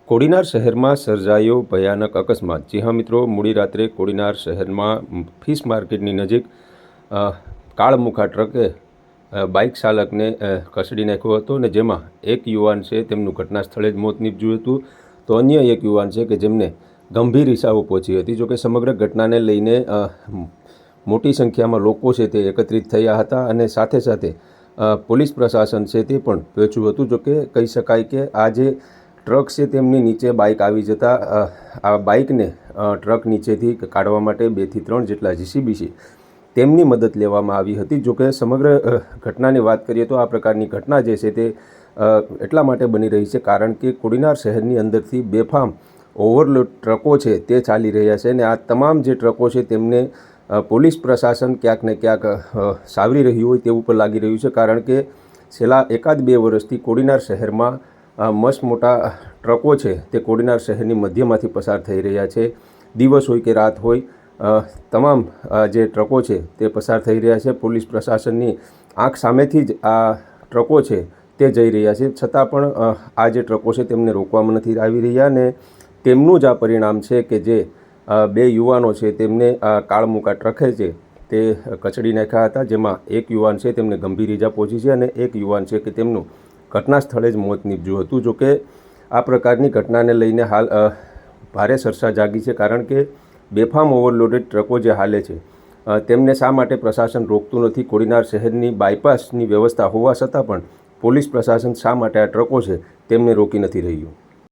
કોડીનાર શહેરમાં સર્જાયો ભયાનક અકસ્માત। જી હા મિત્રો, મોડી રાત્રે કોડીનાર શહેરમાં ફિશ માર્કેટની નજીક કાળમુખા ટ્રકે બાઇક ચાલકને કચડી નાખ્યો હતો અને જેમાં એક યુવાન છે તેમનું ઘટના સ્થળે જ મોત નીપજ્યું હતું, તો અન્ય એક યુવાન છે કે જેમને ગંભીર ઈજાઓ પહોંચી હતી। જોકે સમગ્ર ઘટનાને લઈને મોટી સંખ્યામાં લોકો છે તે એકત્રિત થયા હતા અને સાથે સાથે પોલીસ પ્રશાસન છે તે પણ પહોંચ્યું હતું। જોકે કહી શકાય કે આ જે ટ્રક છે તેમની નીચે બાઇક આવી જતાં આ બાઇકને ટ્રક નીચેથી કાઢવા માટે 2 થી 3 જેટલા જીસીબી છે તેમની મદદ લેવામાં આવી હતી। જોકે સમગ્ર ઘટનાની વાત કરીએ તો આ પ્રકારની ઘટના જે છે તે એટલા માટે બની રહી છે કારણ કે કોડીનાર શહેરની અંદરથી બેફામ ઓવરલોડ ટ્રકો છે તે ચાલી રહ્યા છે અને આ તમામ જે ટ્રકો છે તેમને પોલીસ પ્રશાસન ક્યાંક ને ક્યાંક સાવરી રહ્યું હોય તેવું પણ લાગી રહ્યું છે, કારણ કે છેલ્લા 1-2 વર્ષથી કોડીનાર શહેરમાં મસ્ત મોટા ટ્રકો છે તે કોડીનાર શહેરની મધ્યમાંથી પસાર થઈ રહ્યા છે। દિવસ હોય કે રાત હોય તમામ જે ટ્રકો છે તે પસાર થઈ રહ્યા છે। પોલીસ પ્રશાસનની આંખ સામેથી જ આ ટ્રકો છે તે જઈ રહ્યા છે, છતાં પણ આ જે ટ્રકો છે તેમને રોકવામાં નથી આવી રહ્યા અને તેમનું જ આ પરિણામ છે કે જે 2 યુવાનો છે તેમને આ કાળમુખા ટ્રકે છે તે કચડી નાખ્યા હતા, જેમાં એક યુવાન છે તેમને ગંભીર ઈજા પહોંચી છે અને એક યુવાન છે કે તેમનું ઘટના સ્થળે જ મોત નીપજ્યું હતું। જોકે આ પ્રકારની ઘટનાને લઈને હાલ ભારે ચર્ચા જાગી છે, કારણ કે બેફામ ઓવરલોડેડ ટ્રકો જે હાલે છે તેમને શા માટે પ્રશાસન રોકતું નથી? કોડીનાર શહેરની બાયપાસની વ્યવસ્થા હોવા છતાં પણ પોલીસ પ્રશાસન શા માટે આ ટ્રકો છે તેમને રોકી નથી રહ્યું?